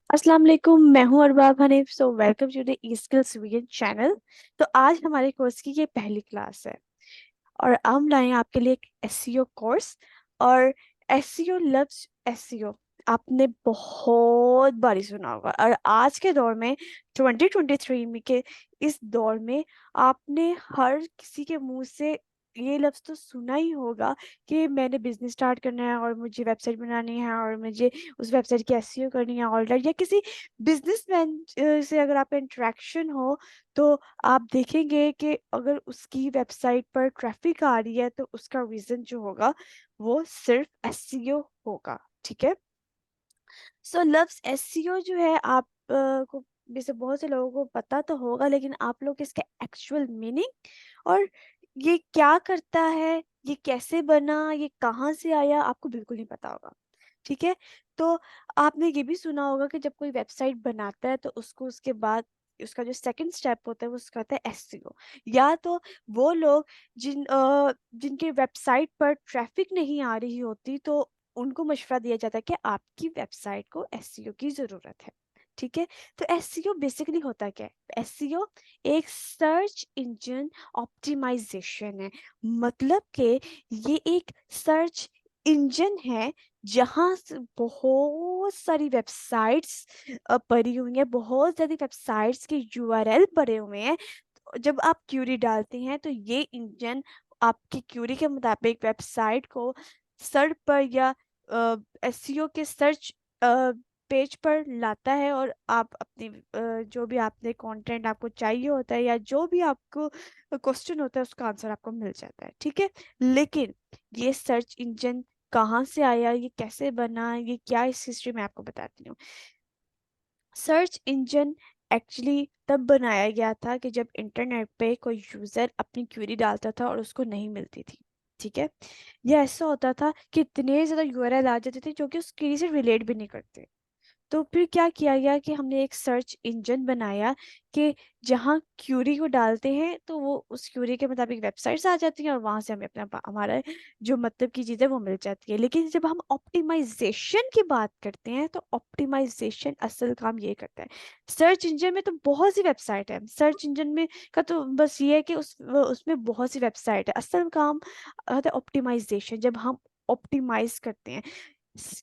अस्सलाम वालेकुम। मैं हूं Arbab Hanif. So welcome to the e skills vegan channel. तो आज हमारे कोर्स की ये पहली क्लास है और हम लाए हैं आपके लिए एक एसईओ कोर्स। और एसईओ लव्स एसईओ आपने बहुत बारी सुना होगा, और आज के दौर में 2023 में के इस दौर में आपने हर किसी के मुंह से ये लफ्ज तो सुना ही होगा कि मैंने बिजनेस स्टार्ट करना है और मुझे वेबसाइट बनानी है और मुझे उस वेबसाइट की एसईओ करनी है ऑलराइट। या किसी बिजनेसमैन से अगर आपका इंटरेक्शन हो तो आप देखेंगे कि अगर उसकी वेबसाइट पर ट्रैफिक आ रही है तो उसका रीजन जो होगा वो सिर्फ एसईओ होगा। ठीक है। सो लव्स एसईओ जो है आप को जैसे बहुत से लोगों को पता तो होगा, लेकिन आप लोग इसके एक्चुअल मीनिंग और ये क्या करता है, ये कैसे बना, ये कहाँ से आया, आपको बिल्कुल नहीं पता होगा। ठीक है। तो आपने ये भी सुना होगा कि जब कोई वेबसाइट बनाता है तो उसको उसके बाद उसका जो सेकंड स्टेप होता है वो उसका होता है एसईओ। या तो वो लोग जिनके वेबसाइट पर ट्रैफिक नहीं आ रही होती तो उनको मशवरा दिया जाता है कि आपकी वेबसाइट को एसईओ की जरूरत है। ठीक है। तो एसईओ बेसिकली होता क्या है? एसईओ एक सर्च इंजन ऑप्टिमाइजेशन है। मतलब कि ये एक सर्च इंजन है जहां से बहुत सारी वेबसाइट्स पड़ी हुई हैं, बहुत सारी वेबसाइट्स के यूआरएल पड़े हुए हैं। जब आप क्यूरी डालते हैं तो ये इंजन आपकी क्यूरी के मुताबिक वेबसाइट को सर्च पर या एसईओ के सर्च पेज पर लाता है, और आप अपनी जो भी आपने कंटेंट आपको चाहिए होता है या जो भी आपको क्वेश्चन होता है उसका आंसर आपको मिल जाता है। ठीक है। लेकिन ये सर्च इंजन कहाँ से आया, ये कैसे बना, ये क्या, इस हिस्ट्री में आपको बताती हूँ। सर्च इंजन एक्चुअली तब बनाया गया था कि जब इंटरनेट पे कोई यूजर अपनी क्वेरी डालता था और उसको नहीं मिलती थी। ठीक है। यह ऐसा होता था कि इतने ज्यादा यूआरएल आ जाते थे जो कि उस क्वेरी से रिलेट भी नहीं करते। तो फिर क्या किया गया कि हमने एक सर्च इंजन बनाया कि जहाँ क्यूरी को डालते हैं तो वो उस क्यूरी के मुताबिक वेबसाइट्स आ जाती हैं और वहां से हमें अपना हमारा जो मतलब की चीज़ है वो मिल जाती है। लेकिन जब हम ऑप्टिमाइजेशन की बात करते हैं तो ऑप्टिमाइजेशन असल काम ये करता है। सर्च इंजन में तो बहुत सी वेबसाइट है, सर्च इंजन में का तो बस ये है कि उसमें बहुत सी वेबसाइट है। असल काम होता है ऑप्टिमाइजेशन। जब हम ऑप्टिमाइज करते हैं,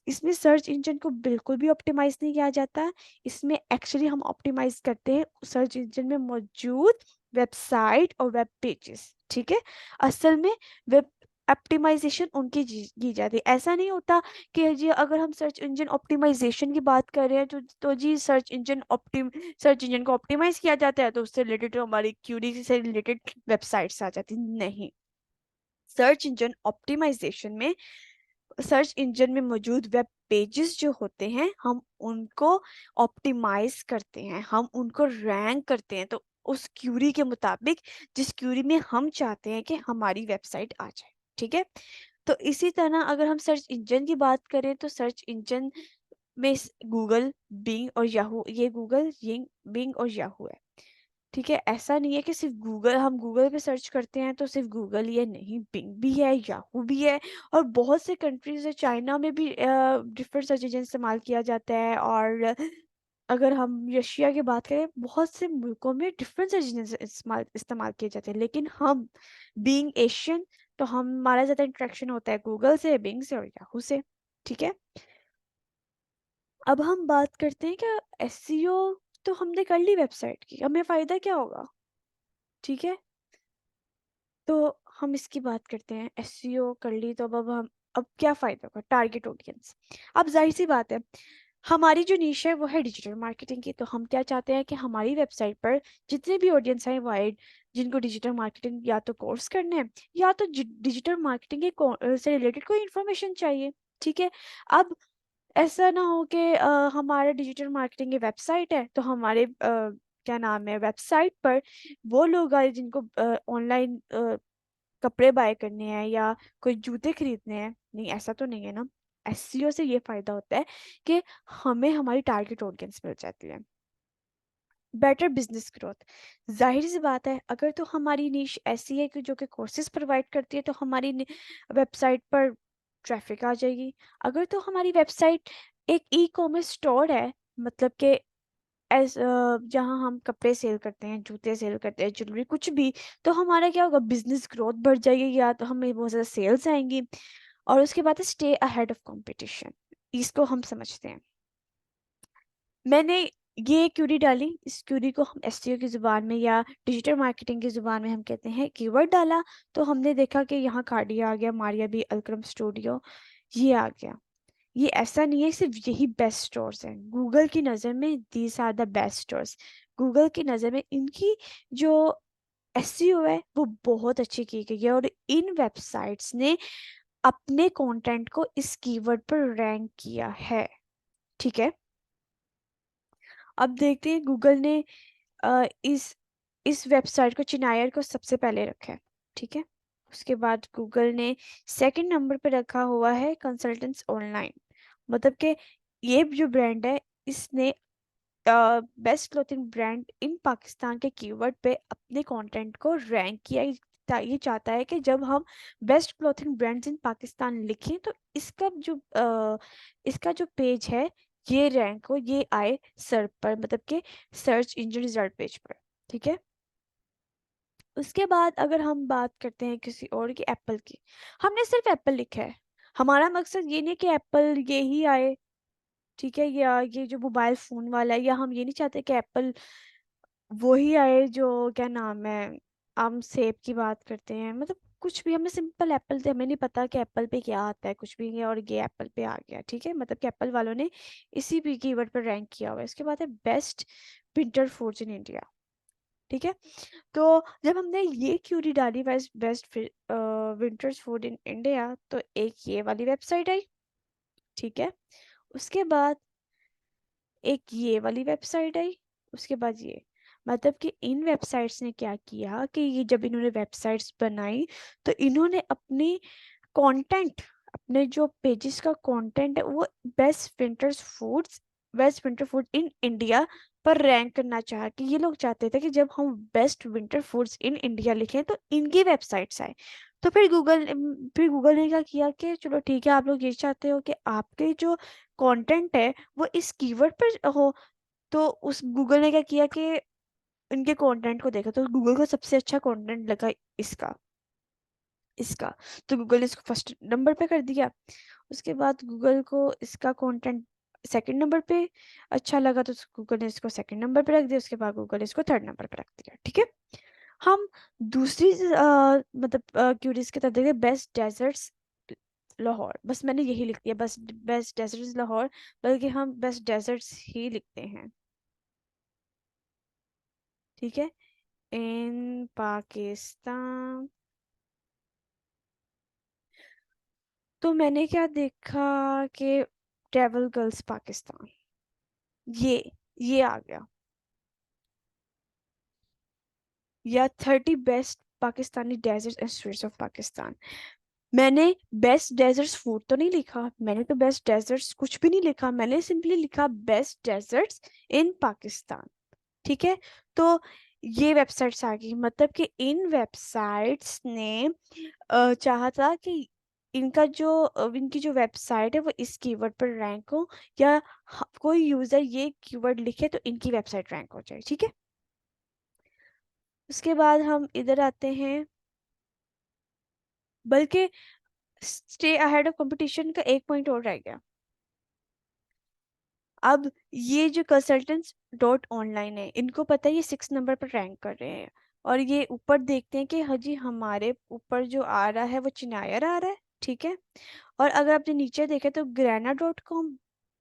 इसमें सर्च इंजन को बिल्कुल भी ऑप्टिमाइज नहीं किया जाता। इसमें एक्चुअली हम ऑप्टिमाइज करते हैं सर्च इंजन में मौजूद वेबसाइट और वेब पेजेस। ठीक है। असल में वेब ऑप्टिमाइजेशन उनकी की जाती है। ऐसा नहीं होता कि जी अगर हम सर्च इंजन ऑप्टिमाइजेशन की बात कर रहे हैं तो जी सर्च इंजन को ऑप्टिमाइज किया जाता है तो उससे रिलेटेड हमारी क्यूरी से रिलेटेड वेबसाइट्स आ जाती। नहीं, सर्च इंजन ऑप्टिमाइजेशन में सर्च इंजन में मौजूद वेब पेजेस जो होते हैं हम उनको ऑप्टिमाइज करते हैं, हम उनको रैंक करते हैं तो उस क्यूरी के मुताबिक जिस क्यूरी में हम चाहते हैं कि हमारी वेबसाइट आ जाए। ठीक है। तो इसी तरह अगर हम सर्च इंजन की बात करें तो सर्च इंजन में गूगल, बिंग और याहू, ये गूगल, बिंग और याहू है। ठीक है। ऐसा नहीं है कि सिर्फ गूगल, हम गूगल पे सर्च करते हैं तो सिर्फ गूगल ही है, नहीं, बिंग भी है, याहू भी है। और बहुत से कंट्रीज है, चाइना में भी डिफरेंट सर्च इंजन इस्तेमाल किया जाता है। और अगर हम रशिया की बात करें, बहुत से मुल्कों में डिफरेंट सर्च इंजन इस्तेमाल इस्तेमाल किए जाते हैं। लेकिन हम बीइंग एशियन तो हमारा ज़्यादा इंटरेक्शन होता है गूगल से, बिंग से और याहू से। ठीक है। अब हम बात करते हैं क्या एसईओ तो हमने कर ली वेबसाइट की, हमें फ़ायदा क्या होगा? ठीक है। तो हम इसकी बात करते हैं, एसईओ कर ली तो अब क्या फ़ायदा होगा? Target audience. अब जाहिर सी बात है, हमारी जो निश है वो है डिजिटल मार्केटिंग की। तो हम क्या चाहते हैं कि हमारी वेबसाइट पर जितने भी ऑडियंस हैं वाइड, जिनको डिजिटल मार्केटिंग या तो कोर्स करने हैं या तो डिजिटल मार्केटिंग के से रिलेटेड कोई इन्फॉर्मेशन चाहिए। ठीक है। अब ऐसा ना हो कि हमारा डिजिटल मार्केटिंग की वेबसाइट है तो हमारे क्या नाम है वेबसाइट पर वो लोग आए जिनको ऑनलाइन कपड़े बाय करने हैं या कोई जूते खरीदने हैं। नहीं, ऐसा तो नहीं है ना। एसईओ से ये फायदा होता है कि हमें हमारी टारगेट ऑडियंस मिल जाती है। Better business growth. जाहिर सी बात है, अगर तो हमारी नीश ऐसी है कि जो कि कोर्सेज प्रोवाइड करती है तो हमारी वेबसाइट पर ट्रैफिक आ जाएगी। अगर तो हमारी वेबसाइट एक ई कॉमर्स स्टोर है, मतलब कि जहाँ हम कपड़े सेल करते हैं, जूते सेल करते हैं, ज्वेलरी, कुछ भी, तो हमारा क्या होगा, बिजनेस ग्रोथ बढ़ जाएगी, या तो हमें बहुत ज़्यादा सेल्स आएंगी। और उसके बाद स्टे अहेड ऑफ कंपटीशन, इसको हम समझते हैं। मैंने ये क्यूरी डाली, इस क्यूरी को हम एसईओ की ज़ुबान में या डिजिटल मार्केटिंग की ज़ुबान में हम कहते हैं कीवर्ड डाला। तो हमने देखा कि यहाँ कार्डिया आ गया, मारिया बी अल्क्रम स्टूडियो, ये आ गया। ये ऐसा नहीं है सिर्फ यही बेस्ट स्टोर्स हैं गूगल की नज़र में, these are the best stores. Google की नज़र में इनकी जो एसईओ है वो बहुत अच्छी की गई है, और इन वेबसाइट्स ने अपने कंटेंट को इस कीवर्ड पर रैंक किया है। ठीक है, अब देखते हैं गूगल ने इस वेबसाइट को, चिनायर को सबसे पहले रखा है। ठीक है, उसके बाद गूगल ने सेकंड नंबर पे रखा हुआ है कंसल्टेंट्स ऑनलाइन। मतलब कि ये जो ब्रांड है, इसने बेस्ट क्लोथिंग ब्रांड इन पाकिस्तान के कीवर्ड पे अपने कंटेंट को रैंक किया। ये चाहता है कि जब हम बेस्ट क्लोथिंग ब्रांड्स इन पाकिस्तान लिखें तो इसका जो पेज है ये रैंक हो, ये आए सर पर, मतलब कि सर्च इंजन रिजल्ट पेज पर। ठीक है, उसके बाद अगर हम बात करते हैं किसी और की, एप्पल की, हमने सिर्फ एप्पल लिखा है। हमारा मकसद ये नहीं कि एप्पल ये ही आए, ठीक है, या ये जो मोबाइल फोन वाला है, या हम ये नहीं चाहते कि एप्पल वो ही आए जो, क्या नाम है, हम सेब की बात करते हैं, मतलब कुछ भी, हमें सिंपल एप्पल थे, हमें नहीं पता कि एप्पल पे क्या आता है, कुछ भी नहीं, और ये एप्पल पे आ गया। ठीक है, मतलब कि एप्पल वालों ने इसी भी कीवर्ड पर रैंक किया हुआ है। इसके बाद है best winter foods in India. ठीक है, तो जब हमने ये क्यूरी डाली, best best winters food in India, तो एक ये वाली वेबसाइट आई। ठीक है, उसके बाद एक ये वाली वेबसाइट आई, उसके बाद ये, मतलब कि इन वेबसाइट्स ने क्या किया कि ये जब इन्होंने वेबसाइट्स बनाई तो इन्होंने अपनी कंटेंट, अपने जो पेजेस का कंटेंट है वो best winter food in India पर रैंक करना चाहा, कि ये लोग चाहते थे कि जब हम best winter foods in India लिखें तो इनकी वेबसाइट्स आए। तो फिर गूगल ने क्या किया कि चलो ठीक है, आप लोग ये चाहते हो कि आपके जो कंटेंट है वो इस कीवर्ड पर हो, तो उस गूगल ने क्या किया कि इनके कंटेंट को देखा, तो गूगल को सबसे अच्छा कंटेंट लगा इसका इसका तो गूगल ने इसको फर्स्ट नंबर पे कर दिया। उसके बाद गूगल को इसका कंटेंट सेकंड नंबर पे अच्छा लगा, तो गूगल ने इसको सेकंड नंबर पे रख दिया। उसके बाद गूगल ने इसको थर्ड नंबर पे रख दिया। ठीक है, हम दूसरी मतलब क्यूरीज की तरफ देखते, बेस्ट डेजर्ट्स लाहौर, बस मैंने यही लिख दिया, बस बेस्ट डेजर्ट्स लाहौर, बल्कि हम बेस्ट डेजर्ट्स ही लिखते हैं। ठीक है, इन पाकिस्तान, तो मैंने क्या देखा कि ट्रेवल गर्ल्स पाकिस्तान, ये ये आ गया, या 30 best Pakistani dessert and streets of Pakistan. मैंने बेस्ट डेजर्ट्स फूड तो नहीं लिखा, मैंने तो बेस्ट डेजर्ट्स कुछ भी नहीं लिखा, मैंने सिंपली लिखा बेस्ट डेजर्ट्स इन पाकिस्तान। ठीक है, तो ये वेबसाइट्स आ गई, मतलब कि इन वेबसाइट्स ने चाहा था कि इनकी जो वेबसाइट है वो इस कीवर्ड पर रैंक हो, या कोई यूजर ये कीवर्ड लिखे तो इनकी वेबसाइट रैंक हो जाए। ठीक है, उसके बाद हम इधर आते हैं, बल्कि स्टे अहेड ऑफ कंपटीशन का एक पॉइंट और रह गया। अब ये जो कंसल्टेंट्स डॉट ऑनलाइन है, इनको पता है ये 6 नंबर पर रैंक कर रहे हैं, और ये ऊपर देखते हैं कि हाँ जी, हमारे ऊपर जो आ रहा है वो चिनायर आ रहा है। ठीक है, और अगर आपने नीचे देखे तो ग्रेना.com,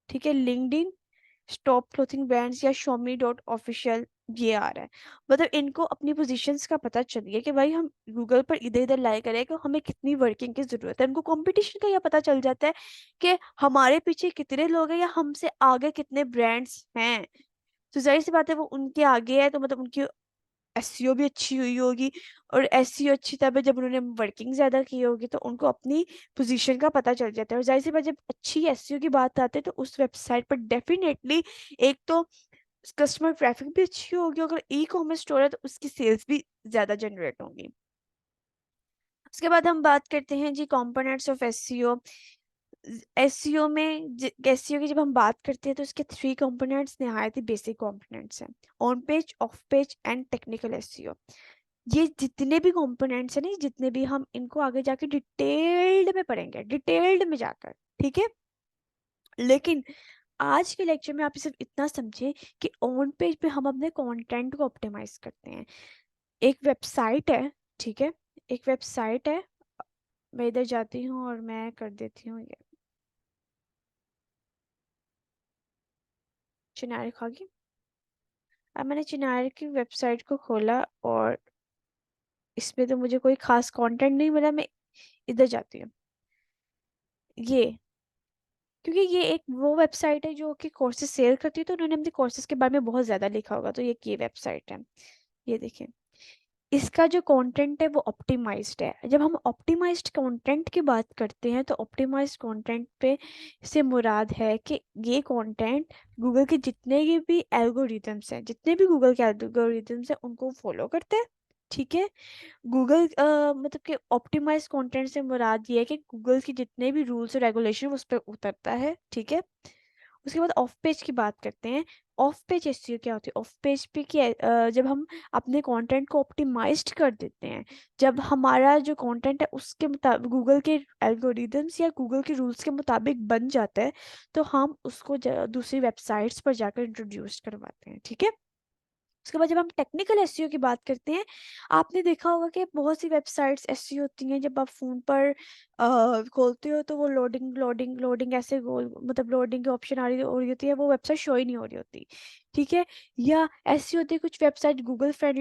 ठीक है, लिंक्डइन, स्टॉप क्लोथिंग ब्रांड्स, या शोमी डॉट ऑफिशियल, ये आ रहा है। मतलब इनको अपनी पोजीशंस का पता चल गया कि भाई हम गूगल पर इधर इधर लाई करें कि हमें कितनी वर्किंग की जरूरत है। इनको कंपटीशन का यह पता चल जाता है कि हमारे पीछे कितने लोग हैं, या हमसे आगे कितने ब्रांड्स हैं। तो जाहिर सी बात है वो उनके आगे है, तो मतलब उनकी एसईओ भी अच्छी हुई होगी, और एसईओ अच्छी तब है जब उन्होंने वर्किंग ज्यादा की होगी, तो उनको अपनी पोजीशन का पता चल जाता है। और जाहिर सी बात, जब अच्छी एसईओ की बात आती है तो उस वेबसाइट पर डेफिनेटली एक तो कस्टमर ट्रैफिक भी अच्छी होगी, अगर ई कॉमर्स स्टोर है तो उसकी सेल्स भी ज्यादा जनरेट होंगी। उसके बाद हम बात करते हैं जी कंपोनेंट्स ऑफ एसईओ। एसईओ में एसईओ की जब हम बात करते हैं तो इसके 3 कंपोनेंट्स निहायत ही बेसिक कंपोनेंट्स हैं। On page, of page and technical SEO. ये जितने भी कंपोनेंट्स हैं ना, जितने भी, हम इनको आगे जाके डिटेल्ड में पढ़ेंगे, डिटेल्ड में जाकर, ठीक है। लेकिन आज के लेक्चर में आप सिर्फ इतना समझे कि ऑन पेज पे हम अपने कंटेंट को ऑप्टिमाइज करते हैं। एक वेबसाइट है, ठीक है, एक वेबसाइट है। मैं इधर जाती हूँ और मैं कर देती हूँ ये चिनारी खागी। अब मैंने चिनारी की वेबसाइट को खोला और इसमें तो मुझे कोई खास कंटेंट नहीं मिला। मैं इधर जाती हूँ, ये, क्योंकि ये एक वो वेबसाइट है जो कि कोर्सेज सेल करती है, तो उन्होंने अपने कोर्सेज के बारे में बहुत ज़्यादा लिखा होगा, तो ये वेबसाइट है। ये देखिए, इसका जो कंटेंट है वो ऑप्टिमाइज्ड है। जब हम ऑप्टिमाइज्ड कंटेंट की बात करते हैं तो ऑप्टिमाइज्ड कंटेंट पे से मुराद है कि ये कंटेंट गूगल के जितने ये भी एल्गोरिदम्स हैं, जितने भी गूगल के एल्गोरिदम्स हैं उनको फॉलो करते हैं, ठीक है। गूगल मतलब कि ऑप्टिमाइज कंटेंट से मुराद ये है कि गूगल की जितने भी रूल्स और रेगुलेशन उस पर उतरता है, ठीक है। उसके बाद ऑफ पेज की बात करते हैं। ऑफ पेज एसईओ क्या होती है? ऑफ पेज पे जब हम अपने कंटेंट को ऑप्टिमाइज्ड कर देते हैं, जब हमारा जो कंटेंट है उसके मुताबिक गूगल के एल्गोरिदम्स या गूगल के रूल्स के मुताबिक बन जाता है, तो हम उसको दूसरी वेबसाइट्स पर जाकर इंट्रोड्यूस करवाते हैं, ठीक है। उसके बाद जब हम टेक्निकल एसईओ की बात करते हैं, आपने देखा होगा कि बहुत सी वेबसाइट्स ऐसी होती हैं, जब आप फोन पर खोलते हो तो वो लोडिंग लोडिंग लोडिंग ऐसे गोल, मतलब लोडिंग की ऑप्शन आ रही हो रही होती है, वो वेबसाइट शो ही नहीं हो रही होती, ठीक है। या ऐसी होती है कुछ website Google friend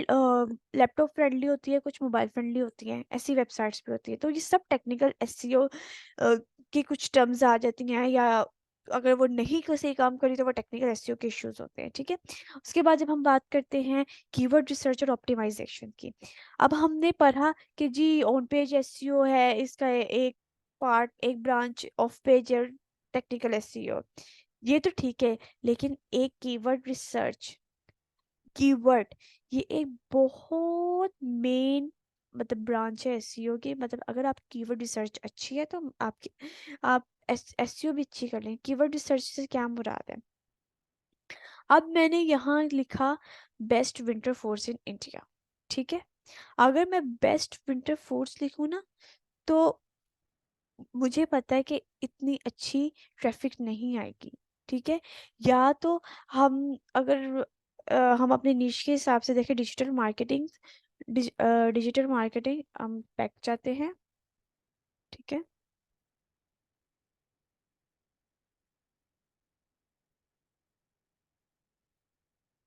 laptop friendly होती है, कुछ मोबाइल फ्रेंडली होती हैं, ऐसी वेबसाइट्स भी होती है। तो ये सब टेक्निकल एसईओ की कुछ टर्म्स आ जाती हैं, या अगर वो नहीं सही काम करी तो वो टेक्निकल एसईओ के इश्यूज होते हैं, ठीक है। उसके बाद जब हम बात करते हैं कीवर्ड रिसर्च और ऑप्टिमाइजेशन की, अब हमने पढ़ा कि जी ऑन पेज एसईओ है, इसका एक पार्ट, एक ब्रांच ऑफ पेज और टेक्निकल एसईओ, ये तो ठीक है। लेकिन एक कीवर्ड रिसर्च, कीवर्ड, ये एक बहुत मेन मतलब ब्रांच है एसईओ की। मतलब अगर आप कीवर्ड रिसर्च अच्छी है तो आपकी आप एसईओ भी अच्छी कर लें। कीवर्ड रिसर्च से क्या मुराद है? अब मैंने यहाँ लिखा best winter force in India, ठीक है। अगर मैं बेस्ट विंटर फोर्स लिखूँ ना, तो मुझे पता है कि इतनी अच्छी ट्रैफिक नहीं आएगी, ठीक है। या तो हम अगर हम अपने निश के हिसाब से देखें, डिजिटल मार्केटिंग, डिजिटल मार्केटिंग हम पैक चाहते हैं, ठीक है।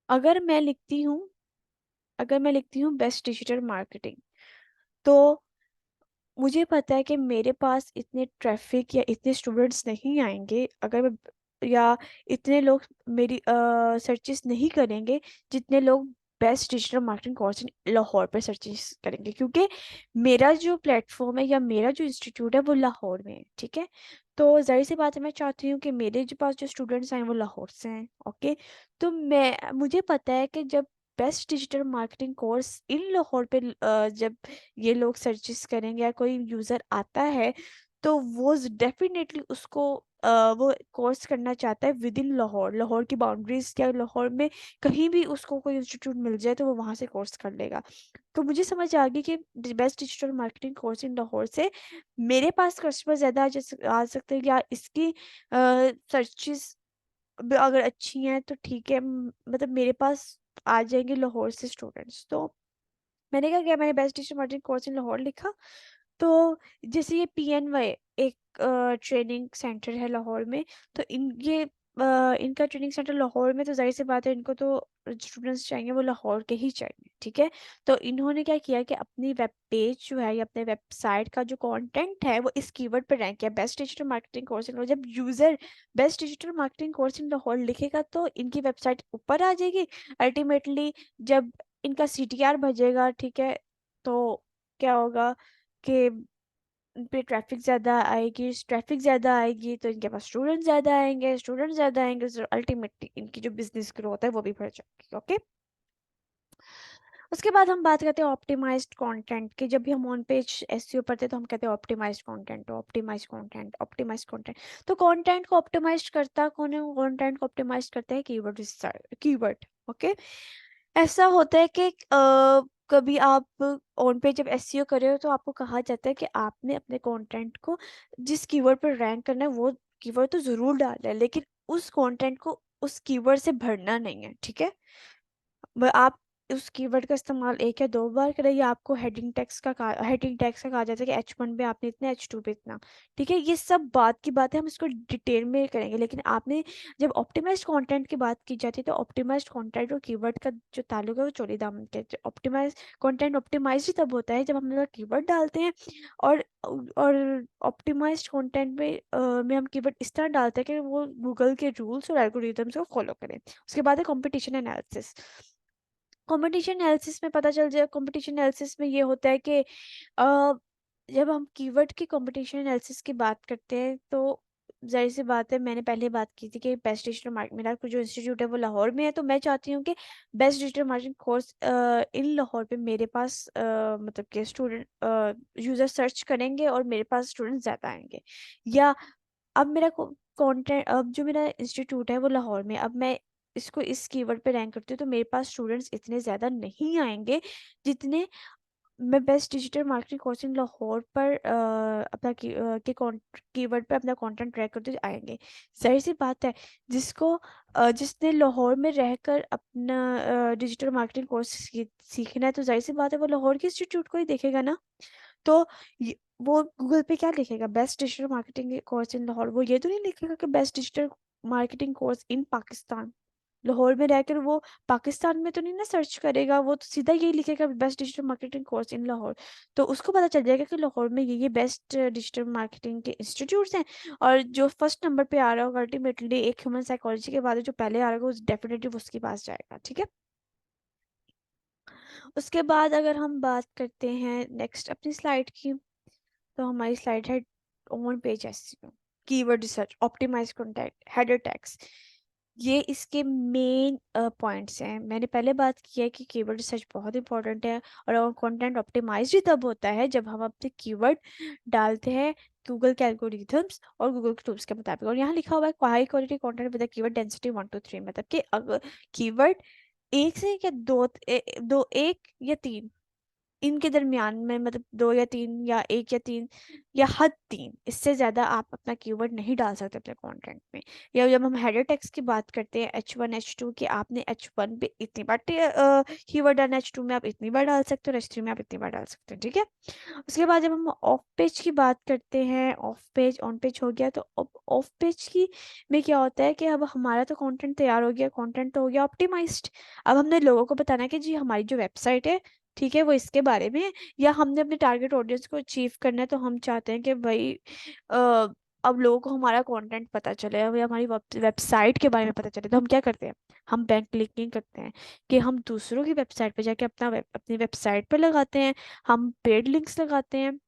अगर मैं लिखती हूँ अगर मैं लिखती हूँ बेस्ट डिजिटल मार्केटिंग, तो मुझे पता है कि मेरे पास इतने ट्रैफिक या इतने स्टूडेंट्स नहीं आएंगे, अगर मैं, या इतने लोग मेरी सर्चेस नहीं करेंगे जितने लोग best digital marketing course in Lahore पर सर्चेस करेंगे, क्योंकि मेरा जो प्लेटफॉर्म है या मेरा जो इंस्टीट्यूट है वो लाहौर में है, ठीक है। तो जाहिर सी बात है, मैं चाहती हूँ कि मेरे जो पास जो स्टूडेंट्स आए वो लाहौर से हैं, ओके। तो मुझे पता है कि जब best digital marketing course in Lahore पे जब ये लोग सर्चेस करेंगे या कोई यूज़र आता है, तो वो डेफिनेटली उसको वो कोर्स करना चाहता है विद इन लाहौर, लाहौर की बाउंड्रीज या लाहौर में कहीं भी उसको कोई इंस्टीट्यूट मिल जाए तो वो वहाँ से कोर्स कर लेगा। तो मुझे समझ आ गई कि best digital marketing course in Lahore से मेरे पास कस्टमर ज़्यादा आ सकते हैं, या इसकी सर्चेस अगर अच्छी हैं तो ठीक है, मतलब मेरे पास आ जाएंगे लाहौर से स्टूडेंट्स। तो मैंने क्या किया, मैंने best digital marketing course in Lahore लिखा। तो जैसे ये पीएनवाई एक ट्रेनिंग सेंटर है लाहौर में, तो इनका ट्रेनिंग सेंटर लाहौर में, तो जाहिर सी बात है इनको तो स्टूडेंट्स चाहिए वो लाहौर के ही चाहिए, ठीक है। तो इन्होंने क्या किया कि अपनी वेब पेज जो है या अपने वेबसाइट का जो कंटेंट है वो इस कीवर्ड पर रैंक किया, best digital marketing course in Lahore. जब user best digital marketing course in Lahore लिखेगा तो इनकी वेबसाइट ऊपर आ जाएगी अल्टीमेटली। जब इनका सीटीआर भजेगा, ठीक है, तो क्या होगा कि उन पे ट्रैफिक ज़्यादा आएगी तो इनके पास स्टूडेंट ज़्यादा आएंगे, तो अल्टीमेटली इनकी जो बिजनेस ग्रोथ है वो भी बढ़ जाएगी, ओके। उसके बाद हम बात करते हैं ऑप्टिमाइज्ड कंटेंट की। जब भी हम ऑन पेज एसईओ पढ़ते हैं तो हम कहते हैं optimised content, optimised content, optimised content. तो कंटेंट को ऑप्टिमाइज करता कौन है? कंटेंट को ऑप्टिमाइज करते हैं कीवर्ड रिसर्च, कीवर्ड। ओके, ऐसा होता है कि कभी आप ऑन पेज जब एसईओ कर रहे हो तो आपको कहा जाता है कि आपने अपने कंटेंट को जिस कीवर्ड पर रैंक करना है वो कीवर्ड तो जरूर डालना है, लेकिन उस कंटेंट को उस कीवर्ड से भरना नहीं है, ठीक है? आप उस कीवर्ड का इस्तेमाल एक या दो बार करें, या आपको हेडिंग टैक्स का कहा जाता है कि H1 पे आपने इतना, H2 पे इतना, ठीक है? ये सब बात की बात है, हम इसको डिटेल में करेंगे। लेकिन आपने जब ऑप्टिमाइज्ड कंटेंट की बात की जाती है तो ऑप्टिमाइज्ड कंटेंट और कीवर्ड का जो ताल्लुक है वो चोरी दामन के। ऑप्टिमाइज कंटेंट ऑप्टिमाइज ही तब होता है जब हम लोग कीवर्ड डालते हैं, और ऑप्टिमाइज्ड कंटेंट में हम कीवर्ड इस तरह डालते हैं कि वो गूगल के रूल्स और एल्गोरिथम्स को फॉलो करें। उसके बाद है कंपटीशन एनालिसिस। कंपटीशन एनालिसिस में पता चल जाए, कंपटीशन एनालिसिस में ये होता है कि जब हम कीवर्ड की कंपटीशन एनालिसिस की बात करते हैं तो जाहिर सी बात है, मैंने पहले बात की थी कि बेस्ट डिजिटल मार्केट, मेरा जो इंस्टीट्यूट है वो लाहौर में है, तो मैं चाहती हूँ कि best digital marketing course in Lahore पे मेरे पास मतलब कि स्टूडेंट यूज़र सर्च करेंगे और मेरे पास स्टूडेंट ज़्यादा आएंगे। या अब मेरा कंटेंट, अब जो मेरा इंस्टीट्यूट है वो लाहौर में, अब मैं इसको इस कीवर्ड पे रैंक करती हूँ तो मेरे पास स्टूडेंट्स इतने ज़्यादा नहीं आएंगे जितने मैं best digital marketing coaching Lahore पर अपना कीवर्ड पे अपना कंटेंट ट्रैक करते आएंगे। जाहिर सी बात है, जिसने लाहौर में रहकर अपना डिजिटल मार्केटिंग कोर्स सीखना है तो जाहिर सी बात है वो लाहौर के इंस्टीट्यूट को ही देखेगा ना। तो वो गूगल पे क्या लिखेगा? Best digital marketing course in Lahore. वो ये तो नहीं लिखेगा कि बेस्ट डिजिटल मार्केटिंग कोर्स इन पाकिस्तान। लाहौर में रहकर वो पाकिस्तान में तो नहीं ना सर्च करेगा, वो तो सीधा यही लिखेगा best digital marketing course in Lahore. तो उसको पता चल जाएगा कि लाहौर में ये बेस्ट डिजिटल मार्केटिंग के इंस्टीट्यूट्स हैं। और जो फर्स्ट नंबर पे आ रहा होगा अल्टीमेटली एक ह्यूमन साइकोलॉजी के बाद जो पहले आ रहा होगा वो डेफिनेटली उसके पास जाएगा, ठीक है? उसके बाद अगर हम बात करते हैं नेक्स्ट अपनी स्लाइड की, तो हमारी स्लाइड है on page SEO, keyword research, optimise contact, header tags. ये इसके मेन पॉइंट्स हैं। मैंने पहले बात की है कि कीवर्ड रिसर्च बहुत इंपॉर्टेंट है, और कंटेंट ऑप्टिमाइज ही तब होता है जब हम अपने कीवर्ड डालते हैं गूगल के एल्गोरिथम्स और गूगल के टूल्स के मुताबिक। और यहाँ लिखा हुआ है high quality content with keyword density 1 to 3, मतलब कि अगर कीवर्ड एक से या दो, एक या तीन, इनके दरमियान में, मतलब दो या तीन या एक या तीन या हद तीन, इससे ज्यादा आप अपना कीवर्ड नहीं डाल सकते अपने कंटेंट में। या जब हम हेडर टेक्स्ट की बात करते हैं H1 H2 की, आपने H1 पे इतनी बार कीवर्ड डालना, H2 में आप इतनी बार डाल सकते हो, H3 में आप इतनी बार डाल सकते हैं, ठीक है? उसके बाद जब हम ऑफ पेज की बात करते हैं, ऑफ पेज ऑन पेज हो गया, तो ऑफ पेज की में क्या होता है कि अब हमारा तो कंटेंट तैयार हो गया, कंटेंट तो हो गया ऑप्टिमाइज्ड। अब हमने लोगों को बताना है कि जी हमारी जो वेबसाइट है, ठीक है, वो इसके बारे में है, या हमने अपने टारगेट ऑडियंस को अचीव करना है, तो हम चाहते हैं कि भाई अ, अब लोगों को हमारा कंटेंट पता चले, अब हमारी वेबसाइट के बारे में पता चले। तो हम क्या करते हैं? हम बैक लिंकिंग करते हैं कि हम दूसरों की वेबसाइट पे जाके अपनी वेबसाइट पे लगाते हैं, हम पेड लिंक्स लगाते हैं,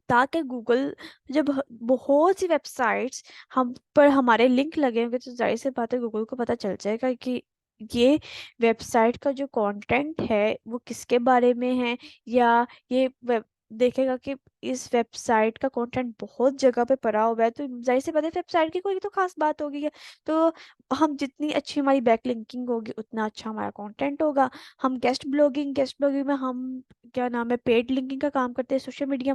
ताकि गूगल जब बहुत सी वेबसाइट्स हम पर हमारे लिंक लगे होंगे तो जाहिर सी बात है गूगल को पता चल जाएगा कि ये वेबसाइट का जो कंटेंट है वो किसके बारे में है। या ये वेब देखेगा कि इस वेबसाइट का कंटेंट बहुत जगह पे पड़ा हुआ है, तो जाहिर सी बात है वेबसाइट की कोई तो खास बात होगी है। तो हम जितनी अच्छी हमारी बैक लिंकिंग होगी उतना अच्छा हमारा कंटेंट होगा। हम गेस्ट ब्लॉगिंग में हम क्या नाम है, पेड लिंकिंग का काम करते हैं। सोशल मीडिया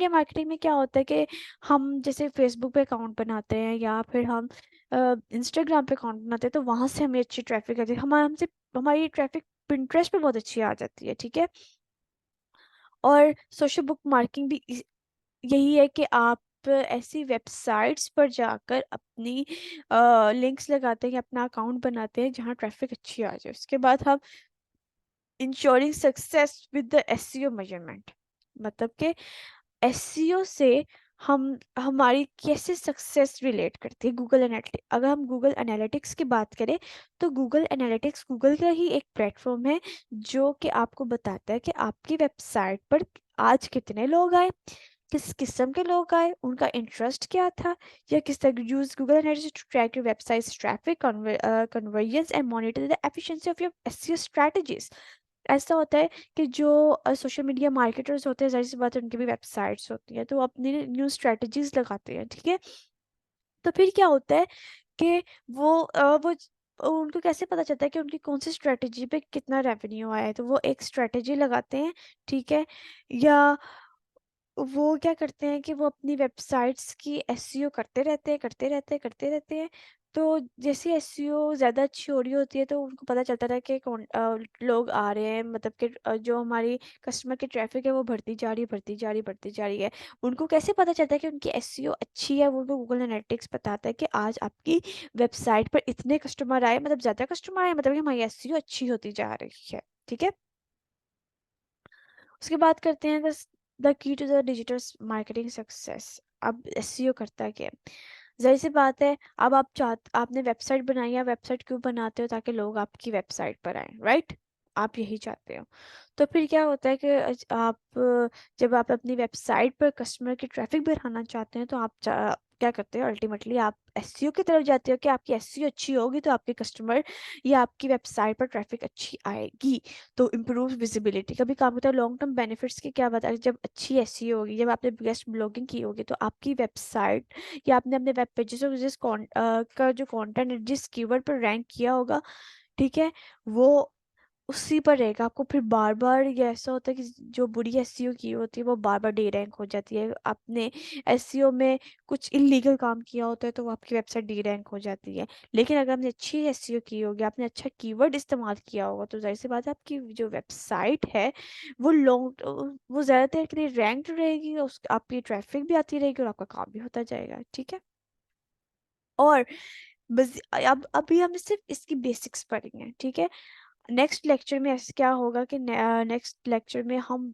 मार्केटिंग में क्या होता है कि हम जैसे फेसबुक पे अकाउंट बनाते हैं या फिर हम इंस्टाग्राम पे अकाउंट बनाते हैं, तो वहां से हमें अच्छी ट्रैफिक आती है, हमारी ट्रैफिक पिंटरेस्ट पे बहुत अच्छी आ जाती है, ठीक है? और सोशल बुक मार्किंग भी यही है कि आप ऐसी वेबसाइट्स पर जाकर अपनी लिंक्स लगाते हैं, अपना अकाउंट बनाते हैं जहाँ ट्रैफिक अच्छी आ जाए। उसके बाद हम ensuring success with the SEO measurement, मतलब कि एसईओ से हम हमारी कैसे सक्सेस रिलेट करती है गूगल एनालिटिक्स। अगर हम गूगल एनालिटिक्स की बात करें तो गूगल एनालिटिक्स गूगल का ही एक प्लेटफॉर्म है जो कि आपको बताता है कि आपकी वेबसाइट पर आज कितने लोग आए, किस किस्म के लोग आए, उनका इंटरेस्ट क्या था, या किस तरह use Google analytics to track your website traffic conversions and monitor the efficiency of your SEO strategies. ऐसा होता है कि जो सोशल मीडिया मार्केटर्स होते हैं, जाहिर सी बात है उनकी भी वेबसाइट्स होती हैं, तो वो अपनी न्यू स्ट्रेटजीज लगाते हैं, ठीक है। तो फिर क्या होता है कि उनको कैसे पता चलता है कि उनकी कौन सी स्ट्रेटजी पे कितना रेवेन्यू आया है, तो वो एक स्ट्रेटजी लगाते हैं, ठीक है। या वो क्या करते हैं कि वो अपनी वेबसाइट्स की एसईओ करते रहते हैं, करते रहते हैं, करते रहते हैं। तो जैसे एसईओ ज़्यादा अच्छी हो रही होती है तो उनको पता चलता है कि कौन लोग आ रहे हैं, मतलब कि जो हमारी कस्टमर की ट्रैफिक है वो बढ़ती जा रही है, बढ़ती जा रही है, बढ़ती जा रही है। उनको कैसे पता चलता है कि उनकी एसईओ अच्छी है? वो उनको गूगल एनालिटिक्स बताता है कि आज आपकी वेबसाइट पर इतने कस्टमर आए, मतलब ज़्यादा कस्टमर आए, मतलब कि हमारी एसईओ अच्छी होती जा रही है, ठीक है। उसके बाद करते हैं the key to the digital marketing success. अब एसईओ करता है क्या? जाहिर सी बात है, अब आपने वेबसाइट बनाई है, वेबसाइट क्यों बनाते हो? ताकि लोग आपकी वेबसाइट पर आए, राइट? आप यही चाहते हो। तो फिर क्या होता है कि जब आप अपनी वेबसाइट पर कस्टमर की ट्रैफिक बढ़ाना चाहते हैं तो क्या करते हो? अल्टीमेटली आप एसईओ की तरफ जाते हो कि आपकी एसईओ अच्छी होगी तो आपके कस्टमर या आपकी वेबसाइट पर ट्रैफिक अच्छी आएगी, तो इम्प्रूव विजिबिलिटी का भी काम होता है। लॉन्ग टर्म बेनिफिट्स की क्या बात है? जब अच्छी एसईओ होगी, जब आपने बेस्ट ब्लॉगिंग की होगी, तो आपकी वेबसाइट या आपने अपने वेब पेजेस और का जो कंटेंट जिस कीवर्ड पर रैंक किया होगा, ठीक है, वो उसी पर रहेगा। आपको फिर बार बार ये ऐसा होता है कि जो बुरी एसईओ की होती है वो बार बार डी रैंक हो जाती है। आपने एसईओ में कुछ इलीगल काम किया होता है तो वो आपकी वेबसाइट डी रैंक हो जाती है। लेकिन अगर आपने अच्छी एसईओ की होगी, आपने अच्छा कीवर्ड इस्तेमाल किया होगा, तो जाहिर सी बात है आपकी जो वेबसाइट है वो ज़्यादा देर के लिए रैंक्ड रहेगी, उस आपकी ट्रैफिक भी आती रहेगी और आपका काम भी होता जाएगा, ठीक है। और बस अब अभी हमने सिर्फ इसकी बेसिक्स पढ़ी हैं, ठीक है। नेक्स्ट लेक्चर में ऐसे क्या होगा कि नेक्स्ट लेक्चर में हम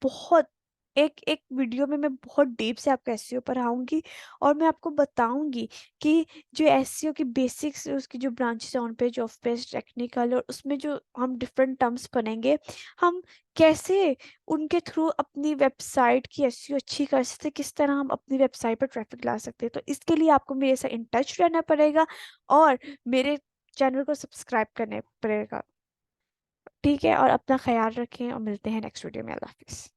बहुत एक एक वीडियो में मैं बहुत डीप से आपका एसईओ पर आऊंगी और मैं आपको बताऊंगी कि जो एसईओ की बेसिक्स, उसकी जो branches on page, of page, technical, और उसमें जो हम डिफरेंट टर्म्स पढ़ेंगे, हम कैसे उनके थ्रू अपनी वेबसाइट की एसईओ अच्छी कर सकते, किस तरह हम अपनी वेबसाइट पर ट्रैफिक ला सकते हैं। तो इसके लिए आपको मेरे साथ इन टच रहना पड़ेगा और मेरे चैनल को सब्सक्राइब करने पड़ेगा, ठीक है। और अपना ख्याल रखें और मिलते हैं नेक्स्ट वीडियो में। अल्लाह हाफिज़।